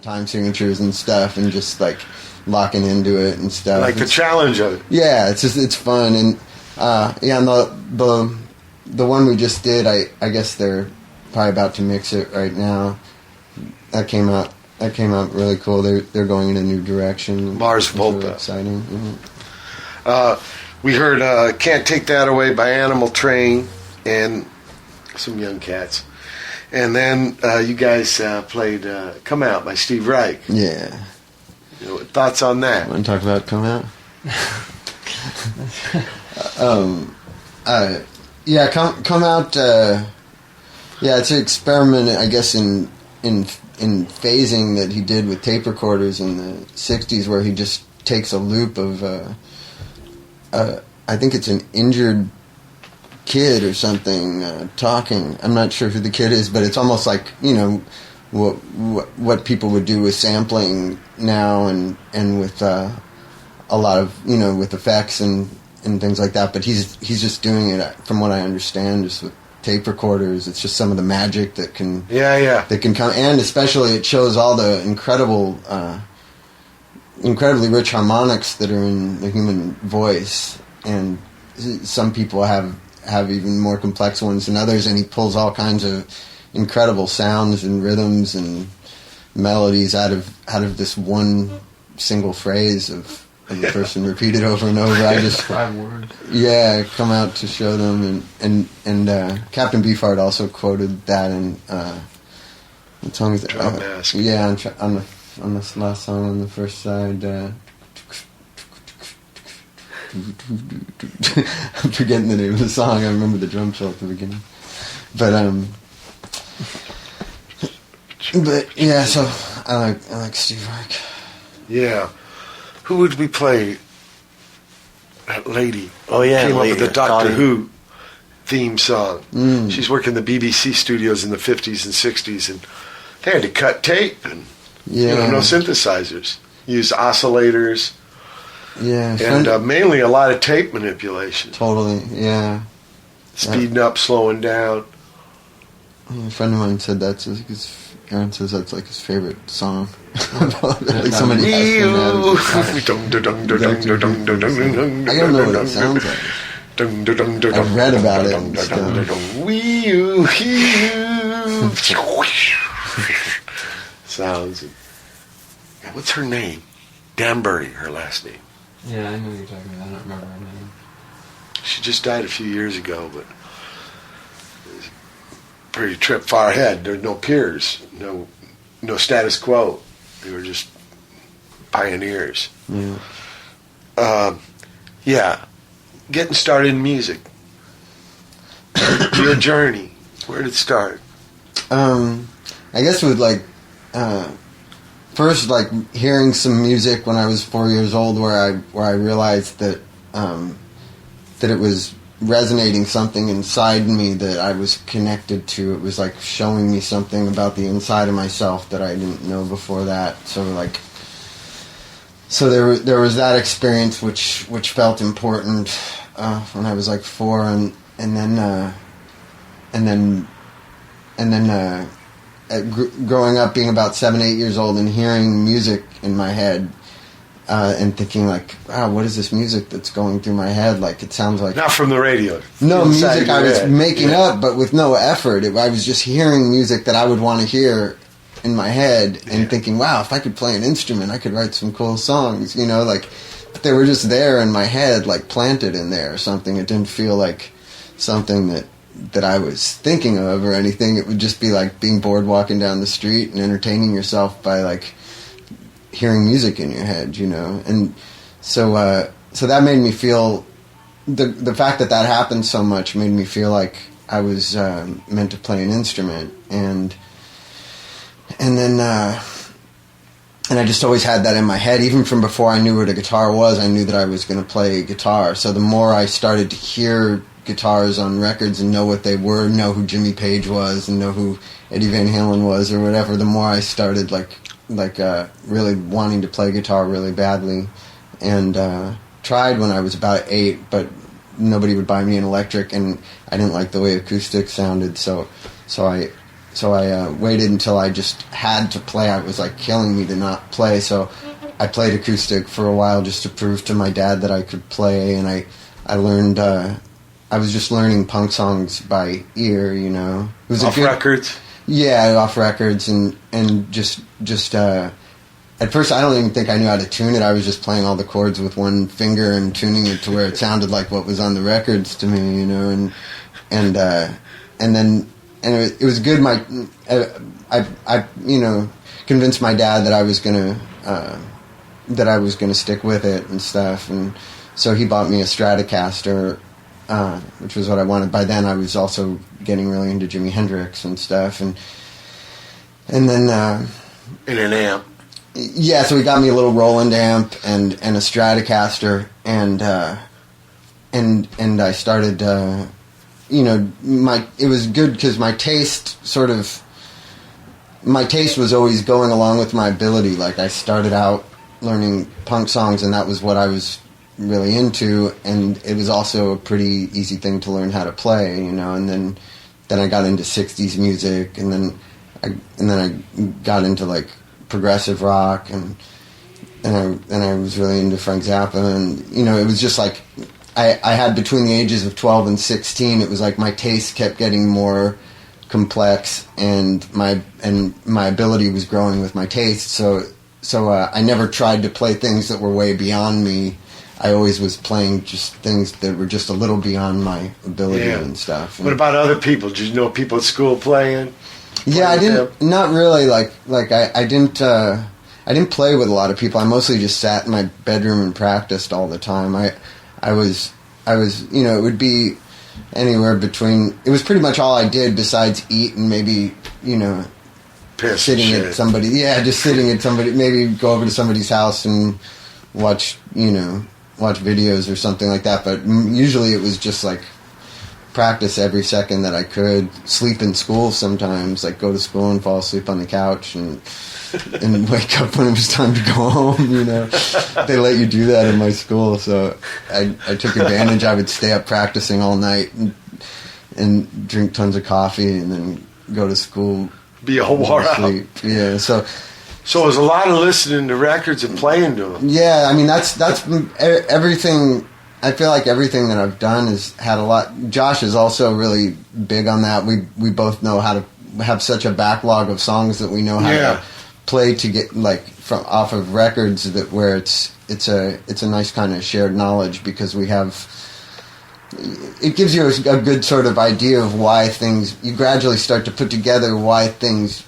time signatures and stuff, and just like locking into it and stuff. Like the challenge of it. Yeah, it's fun, and and the one we just did, I guess they're probably about to mix it right now. That came out really cool. They're going in a new direction. Mars Volta. Really exciting. We heard "Can't Take That Away" by Animal Train and some young cats. And then you guys played "Come Out" by Steve Reich. Yeah. Thoughts on that? Want to talk about "Come Out"? Yeah, come out. Yeah, it's an experiment, I guess, in phasing that he did with tape recorders in the '60s, where he just takes a loop of, I think it's an injured kid or something talking. I'm not sure who the kid is, but it's almost like, what people would do with sampling now, and with a lot of, with effects and things like that. But he's just doing it, from what I understand, just with tape recorders. It's just some of the magic that can that can come, and especially it shows all the incredibly rich harmonics that are in the human voice, and some people have even more complex ones than others, and he pulls all kinds of incredible sounds and rhythms and melodies out of this one single phrase of the person repeated over and over. I just 5 words. Yeah, come out to show them, and Captain Beefheart also quoted that in what song is it? Yeah, on this last song on the first side. I'm forgetting the name of the song. I remember the drum fill at the beginning, but yeah. So I like Steve Reich. Yeah. Who would we play? That lady. Oh yeah, came up with the Doctor Dottie. Who theme song. She's working the BBC studios in the 50s and 60s, and they had to cut tape and no synthesizers. Use oscillators. Yeah, and mainly a lot of tape manipulation. Totally, yeah. Speeding up, slowing down. A friend of mine said that's Aaron says that's like his favorite song. Like somebody asked him that. I don't know what it sounds like. I've read about it and stuff. Sounds. What's her name? Danbury, her last name. Yeah, I know what you're talking about. I don't remember her name. She just died a few years ago, but it was a pretty trip far ahead. There were no peers, no status quo. They were just pioneers. Yeah. Getting started in music. Your journey. Where did it start? I guess with first, hearing some music when I was 4 years old, where I realized that it was resonating something inside me that I was connected to. It was like showing me something about the inside of myself that I didn't know before that. So there was that experience which felt important when I was 4, and then growing up, being about 7, 8 years old, and hearing music in my head, and thinking wow, what is this music that's going through my head? It sounds like... Not from the radio. No, music I was making up, but with no effort. I was just hearing music that I would want to hear in my head, and thinking, wow, if I could play an instrument, I could write some cool songs, but they were just there in my head, planted in there or something. It didn't feel like something that I was thinking of or anything. It would just be like being bored walking down the street and entertaining yourself by hearing music in your head, and so that made me feel, the fact that happened so much made me feel like I was meant to play an instrument, and then and I just always had that in my head. Even from before I knew what a guitar was, I knew that I was going to play guitar. So the more I started to hear guitars on records and know what they were, know who Jimmy Page was, and know who Eddie Van Halen was, or whatever, the more I started really wanting to play guitar really badly, and tried when I was about 8, but nobody would buy me an electric, and I didn't like the way acoustic sounded, so I I waited until I just had to play. It was like killing me to not play, so I played acoustic for a while just to prove to my dad that I could play, and I learned, I was just learning punk songs by ear, you know. It was off records? Yeah, off records, and just at first I don't even think I knew how to tune it. I was just playing all the chords with one finger and tuning it to where it sounded like what was on the records to me, you know, and then it was good. I you know, convinced my dad that I was gonna stick with it and stuff, and so he bought me a Stratocaster, which was what I wanted. By then I was also getting really into Jimi Hendrix and stuff, and then in an amp. Yeah, so he got me a little Roland amp and a Stratocaster, and I started, you know, it was good because my taste was always going along with my ability. Like, I started out learning punk songs, and that was what I was really into, and it was also a pretty easy thing to learn how to play, you know. And then I got into 60s music, and then I got into like progressive rock, and I was really into Frank Zappa, and you know, it was just like I had between the ages of 12 and 16, it was like my taste kept getting more complex, and my ability was growing with my taste. So I never tried to play things that were way beyond me. I always was playing just things that were just a little beyond my ability and stuff. And what about other people? Did you know people at school playing? Yeah, I didn't. Not really. I didn't play with a lot of people. I mostly just sat in my bedroom and practiced all the time. I was. You know, it would be anywhere between. It was pretty much all I did besides eat and maybe, you know, sitting at somebody. Yeah, just sitting at somebody. Maybe go over to somebody's house and watch videos or something like that. But usually it was just like practice every second that I could. Sleep in school sometimes, like go to school and fall asleep on the couch and wake up when it was time to go home, you know. They let you do that in my school, so I took advantage. I would stay up practicing all night and drink tons of coffee and then go to school. Be all wore out. Yeah, so it was a lot of listening to records and playing to them. Yeah, I mean, that's everything. I feel like everything that I've done has had a lot. Josh is also really big on that. We both know how to have such a backlog of songs that we know how to play to get like from off of records that where it's a nice kind of shared knowledge, because we have. It gives you a good sort of idea of why things. You gradually start to put together why things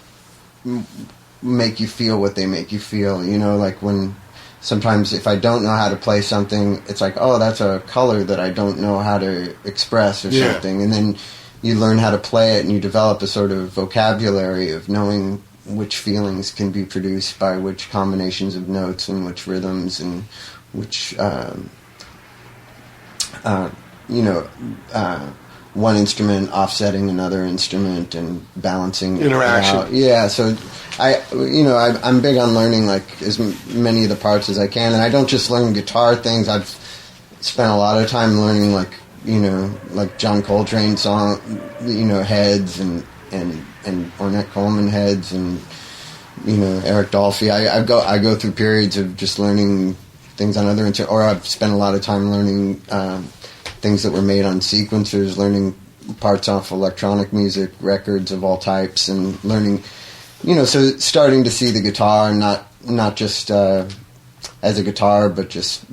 make you feel what they make you feel. You know, like when. Sometimes if I don't know how to play something, it's like, oh, that's a color that I don't know how to express or something. And then you learn how to play it, and you develop a sort of vocabulary of knowing which feelings can be produced by which combinations of notes and which rhythms and which, one instrument offsetting another instrument and balancing interaction. Out. Yeah, so I'm big on learning like as many of the parts as I can, and I don't just learn guitar things. I've spent a lot of time learning like John Coltrane song, heads and Ornette Coleman heads, and Eric Dolphy. I go through periods of just learning things on other or I've spent a lot of time learning things that were made on sequencers, learning parts off electronic music, records of all types, and learning, so starting to see the guitar not just as a guitar, but just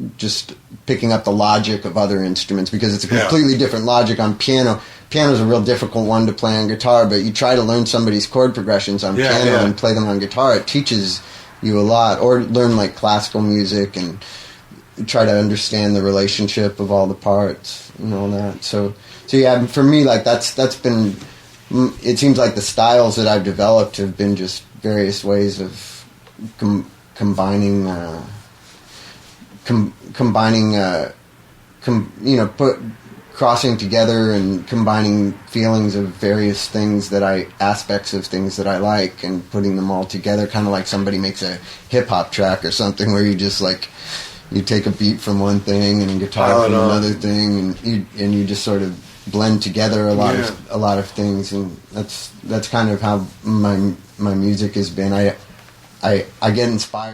picking up the logic of other instruments, because it's a completely different logic on piano. Piano's a real difficult one to play on guitar, but you try to learn somebody's chord progressions on piano and play them on guitar, it teaches you a lot. Or learn like classical music and try to understand the relationship of all the parts and all that. So yeah, for me, like that's been. It seems like the styles that I've developed have been just various ways of combining, crossing together and combining feelings of various aspects of things that I like, and putting them all together, kind of like somebody makes a hip hop track or something, where you just like. You take a beat from one thing and a guitar from another thing, and you just sort of blend together a lot of things, and that's kind of how my music has been. I get inspired.